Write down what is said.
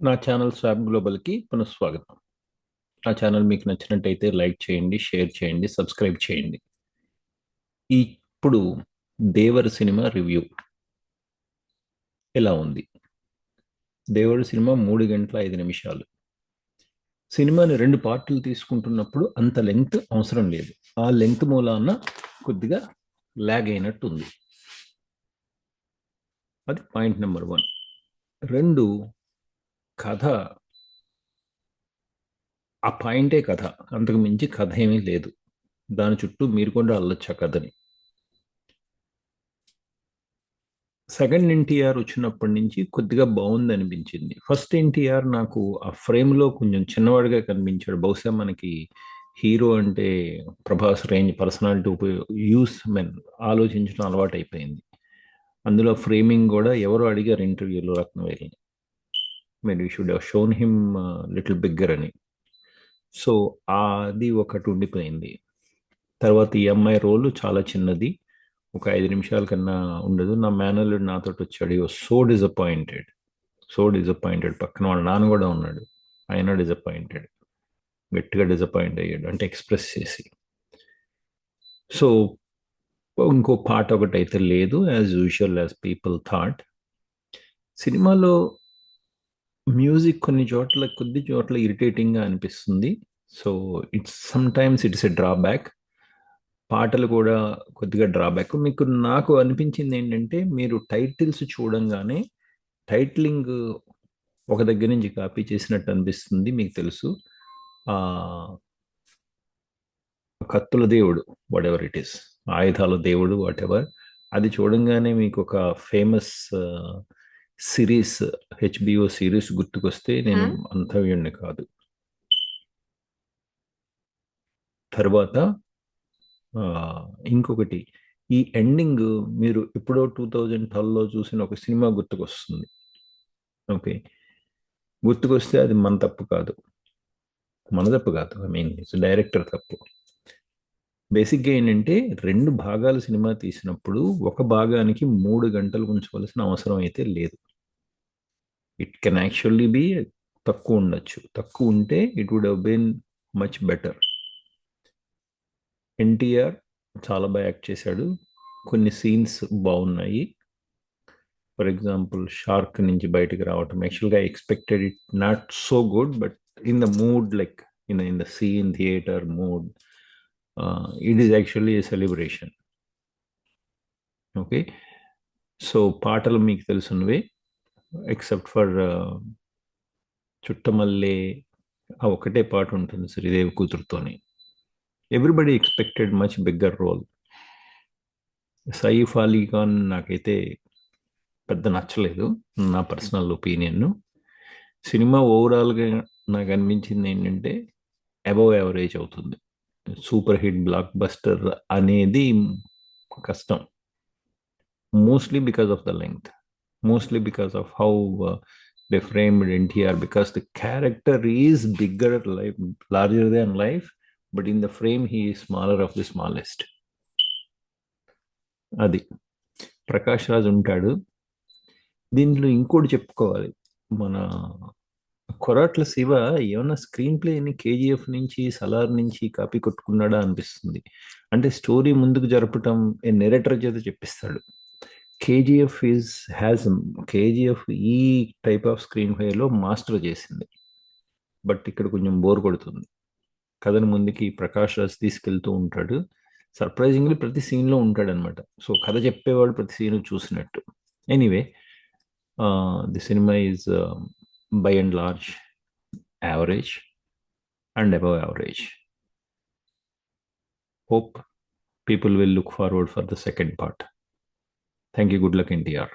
నా channel swap గ్లోబల్కి పునఃస్వాగతం. నా ఛానల్ మీకు నచ్చినట్టయితే లైక్ చేయండి, షేర్ చేయండి, సబ్స్క్రైబ్ చేయండి. ఇప్పుడు దేవర సినిమా రివ్యూ ఎలా ఉంది? దేవర సినిమా 3 గంటల 5 నిమిషాలు. సినిమాని 2 పార్టులు తీసుకుంటున్నప్పుడు అంత లెంగ్త్ అవసరం లేదు. ఆ లెంగ్త్ మూలాన కొద్దిగా లాగ్ అయినట్టు ఉంది. అది పాయింట్ నెంబర్ 1. 2, కథ ఆ పాయింటే కథ, అంతకు మించి కథ ఏమీ లేదు. దాని చుట్టూ మీరు కూడా అల్లొచ్చు ఆ కథని. సెకండ్ ఎన్టీఆర్ వచ్చినప్పటి నుంచి కొద్దిగా బాగుంది అనిపించింది. ఫస్ట్ ఎన్టీఆర్ నాకు ఆ ఫ్రేమ్లో కొంచెం చిన్నవాడిగా కనిపించాడు. బహుశా మనకి హీరో అంటే Prabhas range personality use men ఆలోచించడం అలవాటు అయిపోయింది. అందులో ఫ్రేమింగ్ కూడా ఎవరు అడిగారు ఇంటర్వ్యూలో రత్నవేల్ని, మీరు should have shown him little bigger అని. సో అది ఒకటి ఉండిపోయింది. తర్వాత ఈ అమ్మాయి రోల్ చాలా చిన్నది, ఒక 5 నిమిషాల కన్నా ఉండదు. నా మేనల్లుడు నాతో వచ్చాడు, సో డిసప్పాయింటెడ్. పక్కన వాళ్ళ నాన్న కూడా ఉన్నాడు, ఆయన డిసప్పాయింటెడ్, గట్టిగా డిసప్పాయింట్ అయ్యాడు, అంటే ఎక్స్ప్రెస్ చేసి. సో ఇంకో పాట ఒకటి అయితే లేదు, as usual as people thought. సినిమాలో మ్యూజిక్ కొద్ది చోట్ల ఇరిటేటింగ్గా అనిపిస్తుంది. So it's a drawback. పాటలు కూడా కొద్దిగా డ్రాబ్యాక్. నాకు అనిపించింది ఏంటంటే, మీరు టైటిల్స్ చూడంగానే టైటిలింగ్ ఒక దగ్గర నుంచి కాపీ చేసినట్టు అనిపిస్తుంది. మీకు తెలుసు, ఆ కత్తుల దేవుడు, వాట్ ఎవర్ ఇట్ ఈస్, ఆయుధాల దేవుడు, వాట్ ఎవర్, అది చూడంగానే మీకు ఒక ఫేమస్ సిరీస్, హెచ్బిఓ సిరీస్ గుర్తుకొస్తే నేను అంతవ్యుణ్ణి కాదు. తర్వాత ఇంకొకటి, ఈ ఎండింగ్ మీరు ఎప్పుడో 2012లో చూసిన ఒక సినిమా గుర్తుకొస్తుంది. ఓకే, గుర్తుకొస్తే అది మన తప్పు కాదు, ఐ మీన్ ఇట్స్ డైరెక్టర్ తప్పు. బేసిక్గా ఏంటంటే, 2 భాగాలు సినిమా తీసినప్పుడు ఒక భాగానికి 3 గంటలు ఉంచవలసిన అవసరం అయితే లేదు. ఇట్ కెన్ యాక్చువల్లీ బి తక్కువ ఉండొచ్చు. తక్కువ ఉంటే it would have been much better. NTR చాలా బాగా యాక్ట్ చేశాడు, కొన్ని సీన్స్ బాగున్నాయి. ఫర్ ఎగ్జాంపుల్, షార్క్ నుంచి బయటకు రావటం, యాక్చువల్గా I expected it not so good, but in the mood, like in the scene theatre mood, it is actually a celebration. Okay, so పాటలు మీకు తెలుసున్నవే, ఎక్సెప్ట్ ఫర్ చుట్టమల్లే, ఆ ఒకటే పాట ఉంటుంది శ్రీదేవి కూతురుతోని. Everybody expected much bigger role. Saif Ali Khan నాకైతే పెద్ద నచ్చలేదు, నా పర్సనల్ ఒపీనియన్. సినిమా ఓవరాల్గా నాకు అనిపించింది ఏంటంటే, అబవ్ యావరేజ్ అవుతుంది. సూపర్ హిట్ బ్లాక్ బస్టర్ అనేది కష్టం, mostly because of the length, mostly because of how they framed NTR, because the character is bigger, like larger than life, but in the frame he is smaller of the smallest. అది ప్రకాష్ రాజ్ ఉంటాడు దీంట్లో. ఇంకోటి చెప్పుకోవాలి, మన కొరాట్ల శివ ఏమన్నా screen ప్లేని KGF నుంచి, సలార్ నుంచి copy కొట్టుకున్నాడా అనిపిస్తుంది. అంటే స్టోరీ ముందుకు జరపటం నెరేటర్ చేత చెప్పిస్తాడు. కేజీఎఫ్ కేజీఎఫ్ ఈ టైప్ ఆఫ్ స్క్రీన్ ప్లేలో మాస్టర్ చేసింది, బట్ ఇక్కడ కొంచెం బోర్ కొడుతుంది. కథను ముందుకి ప్రకాష్ రాజ్ తీసుకెళ్తూ ఉంటాడు, సర్ప్రైజింగ్లీ ప్రతి సీన్లో ఉంటాడు అనమాట. సో కథ చెప్పేవాడు ప్రతి సీన్ చూసినట్టు. Anyway, the cinema is by and large average and above average. Hope people will look forward for the second part. Thank you. Good luck, NTR.